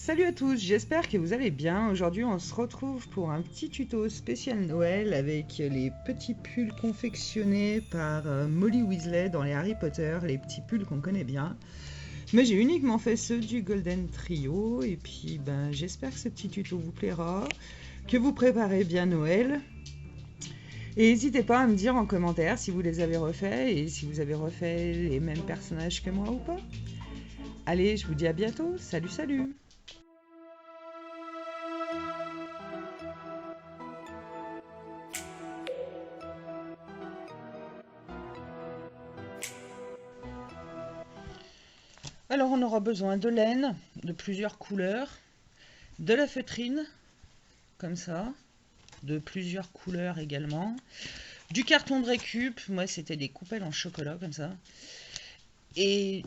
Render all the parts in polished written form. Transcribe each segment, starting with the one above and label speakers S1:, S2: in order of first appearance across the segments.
S1: Salut à tous, j'espère que vous allez bien. Aujourd'hui on se retrouve pour un petit tuto spécial Noël avec les petits pulls confectionnés par Molly Weasley dans les Harry Potter, les petits pulls qu'on connaît bien. Mais j'ai uniquement fait ceux du Golden Trio et puis j'espère que ce petit tuto vous plaira, que vous préparez bien Noël. Et n'hésitez pas à me dire en commentaire si vous les avez refaits et si vous avez refait les mêmes personnages que moi ou pas. Allez, je vous dis à bientôt, salut salut! Alors on aura besoin de laine de plusieurs couleurs, de la feutrine, comme ça, de plusieurs couleurs également, du carton de récup, moi c'était des coupelles en chocolat comme ça, et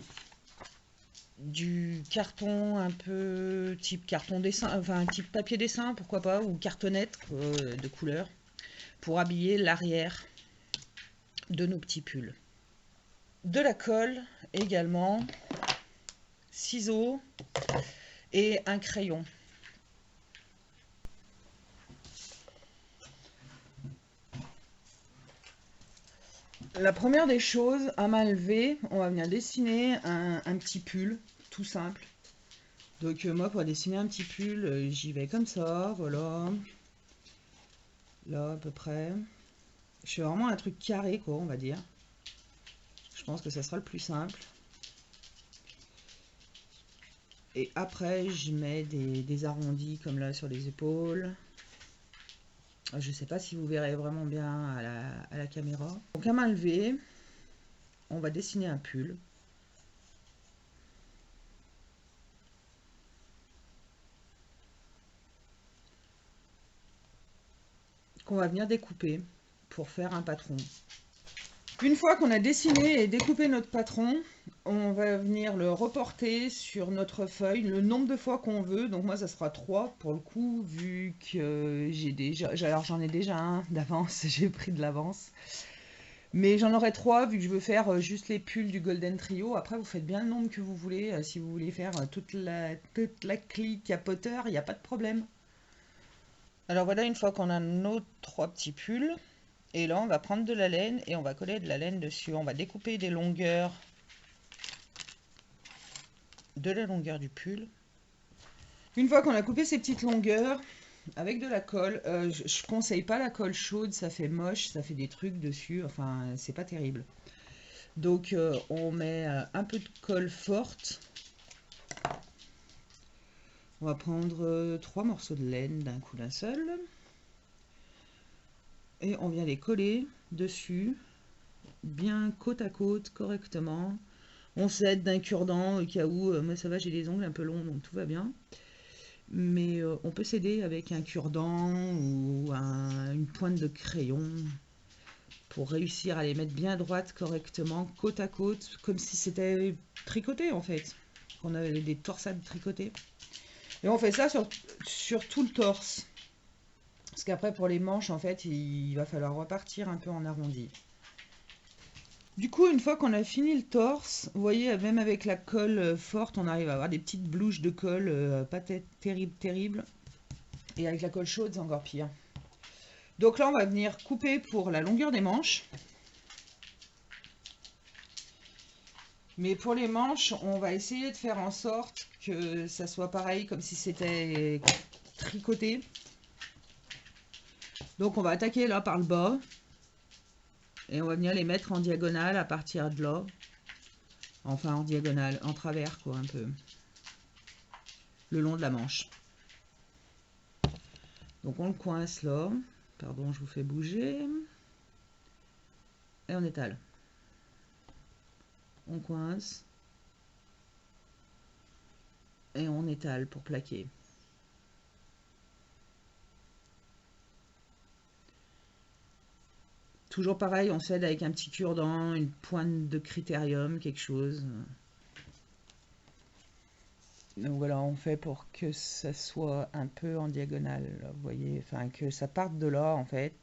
S1: du carton un peu type carton dessin, enfin type papier dessin pourquoi pas, ou cartonnette de couleur, pour habiller l'arrière de nos petits pulls. De la colle également, ciseaux et un crayon. La première des choses, à main levée, on va venir dessiner un petit pull, tout simple. Donc moi, pour dessiner un petit pull, j'y vais comme ça, voilà. Là, à peu près. Je fais vraiment un truc carré, quoi, on va dire. Je pense que ça sera le plus simple. Et après, je mets des arrondis, comme là, sur les épaules. Je ne sais pas si vous verrez vraiment bien à la caméra. Donc à main levée, on va dessiner un pull. Qu'on va venir découper pour faire un patron. Une fois qu'on a dessiné et découpé notre patron, on va venir le reporter sur notre feuille le nombre de fois qu'on veut. Donc moi ça sera 3 pour le coup, vu que j'en ai déjà un d'avance, j'ai pris de l'avance. Mais j'en aurai 3 vu que je veux faire juste les pulls du Golden Trio. Après vous faites bien le nombre que vous voulez. Si vous voulez faire toute la clique à Potter, il n'y a pas de problème. Alors voilà, une fois qu'on a nos 3 petits pulls, et là on va prendre de la laine et on va coller de la laine dessus. On va découper des longueurs de la longueur du pull. Une fois qu'on a coupé ces petites longueurs avec de la colle, je conseille pas la colle chaude, ça fait moche, ça fait des trucs dessus, enfin c'est pas terrible. Donc on met un peu de colle forte. On va prendre 3 morceaux de laine d'un coup d'un seul. Et on vient les coller dessus, bien côte à côte, correctement. On s'aide d'un cure-dent au cas où, moi ça va, j'ai les ongles un peu longs donc tout va bien. Mais on peut s'aider avec un cure-dent ou une pointe de crayon pour réussir à les mettre bien droites correctement, côte à côte, comme si c'était tricoté en fait, qu'on avait des torsades tricotées. Et on fait ça sur tout le torse. Parce qu'après pour les manches en fait il va falloir repartir un peu en arrondi. Du coup, une fois qu'on a fini le torse, vous voyez, même avec la colle forte, on arrive à avoir des petites blouches de colle, pas terribles. Et avec la colle chaude, c'est encore pire. Donc là, on va venir couper pour la longueur des manches. Mais pour les manches, on va essayer de faire en sorte que ça soit pareil, comme si c'était tricoté. Donc on va attaquer là par le bas. Et on va venir les mettre en diagonale à partir de là. Enfin en diagonale, en travers quoi, un peu. Le long de la manche. Donc on le coince là. Pardon, je vous fais bouger. Et on étale. On coince. Et on étale pour plaquer. Toujours pareil, on s'aide avec un petit cure-dent, une pointe de critérium, quelque chose. Donc voilà, on fait pour que ça soit un peu en diagonale, là, vous voyez, enfin que ça parte de là en fait.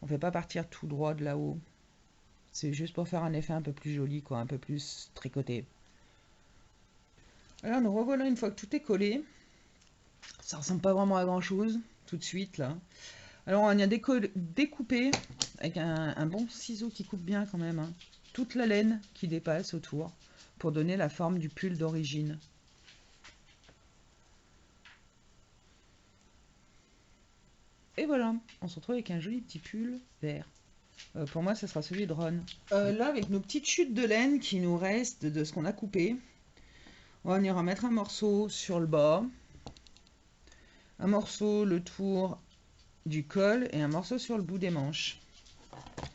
S1: On fait pas partir tout droit de là-haut. C'est juste pour faire un effet un peu plus joli, quoi, un peu plus tricoté. Alors nous revoilà une fois que tout est collé. Ça ressemble pas vraiment à grand chose tout de suite là. Alors on a découpé avec un bon ciseau qui coupe bien quand même, hein, toute la laine qui dépasse autour pour donner la forme du pull d'origine. Et voilà, on se retrouve avec un joli petit pull vert. Pour moi, ce sera celui de Ron. Là, avec nos petites chutes de laine qui nous restent de ce qu'on a coupé, on va venir en mettre un morceau sur le bas, un morceau le tour du col et un morceau sur le bout des manches.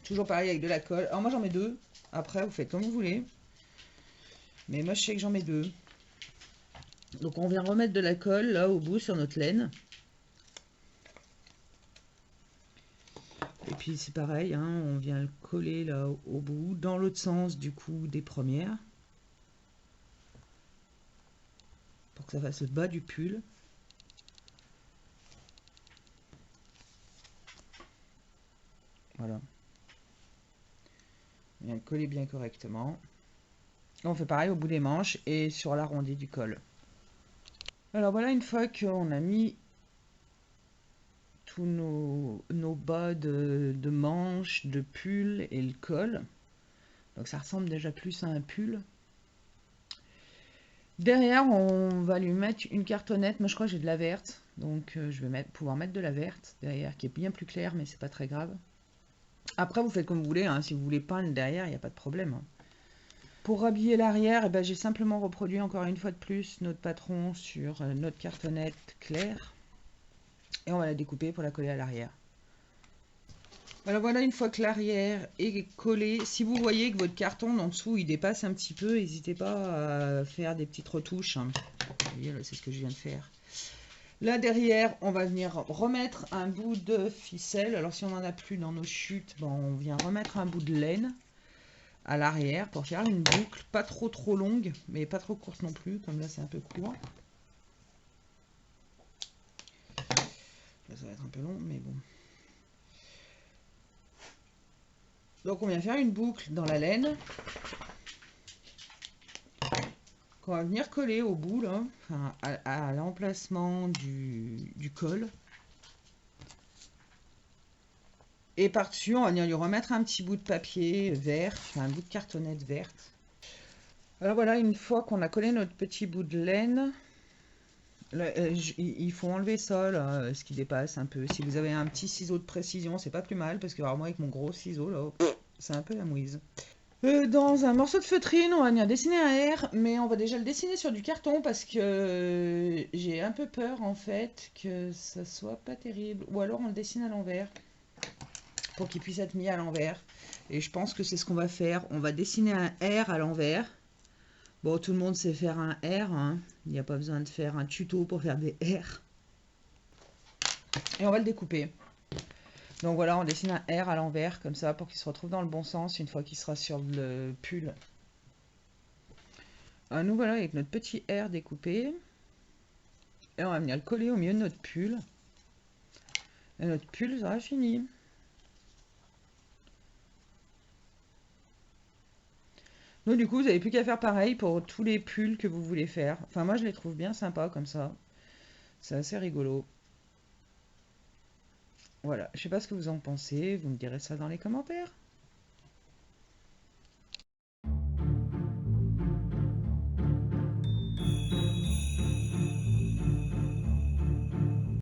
S1: Toujours pareil avec de la colle. Alors moi j'en mets deux. Après vous faites comme vous voulez. Mais moi je sais que j'en mets deux. Donc on vient remettre de la colle là au bout sur notre laine. Et puis c'est pareil, hein, on vient le coller là au bout, dans l'autre sens du coup des premières. Pour que ça fasse le bas du pull. Voilà. On vient le coller bien correctement. Et on fait pareil au bout des manches et sur l'arrondi du col. Alors voilà, une fois qu'on a mis tous nos bas de manches, de pull et le col, donc ça ressemble déjà plus à un pull. Derrière, on va lui mettre une cartonnette. Moi, je crois que j'ai de la verte, donc je vais pouvoir mettre de la verte derrière, qui est bien plus claire, mais c'est pas très grave. Après, vous faites comme vous voulez, hein. Si vous voulez peindre derrière, il n'y a pas de problème, hein. Pour habiller l'arrière, eh ben, j'ai simplement reproduit encore une fois de plus notre patron sur notre cartonnette claire. Et on va la découper pour la coller à l'arrière. Alors voilà, une fois que l'arrière est collé, si vous voyez que votre carton en dessous il dépasse un petit peu, n'hésitez pas à faire des petites retouches, hein. Vous voyez, c'est ce que je viens de faire. Là derrière, on va venir remettre un bout de ficelle. Alors si on n'en a plus dans nos chutes, bon, on vient remettre un bout de laine à l'arrière pour faire une boucle, pas trop longue, mais pas trop courte non plus, comme là c'est un peu court. Là ça va être un peu long, mais bon. Donc on vient faire une boucle dans la laine qu'on va venir coller au bout, là, enfin, à l'emplacement du col. Et par-dessus, on va venir lui remettre un petit bout de papier vert, enfin, un bout de cartonnette verte. Alors voilà, une fois qu'on a collé notre petit bout de laine, là, il faut enlever ça, là, ce qui dépasse un peu. Si vous avez un petit ciseau de précision, c'est pas plus mal, parce que alors, moi avec mon gros ciseau, là, c'est un peu la mouise. Dans un morceau de feutrine, on va venir dessiner un R, mais on va déjà le dessiner sur du carton parce que j'ai un peu peur en fait que ça soit pas terrible. Ou alors on le dessine à l'envers pour qu'il puisse être mis à l'envers. Et je pense que c'est ce qu'on va faire. On va dessiner un R à l'envers. Bon, tout le monde sait faire un R, hein. Il n'y a pas besoin de faire un tuto pour faire des R. Et on va le découper. Donc voilà, on dessine un R à l'envers comme ça pour qu'il se retrouve dans le bon sens une fois qu'il sera sur le pull. Alors nous voilà avec notre petit R découpé. Et on va venir le coller au milieu de notre pull. Et notre pull sera fini. Donc du coup, vous n'avez plus qu'à faire pareil pour tous les pulls que vous voulez faire. Enfin, moi, je les trouve bien sympas comme ça. C'est assez rigolo. Voilà, je sais pas ce que vous en pensez. Vous me direz ça dans les commentaires.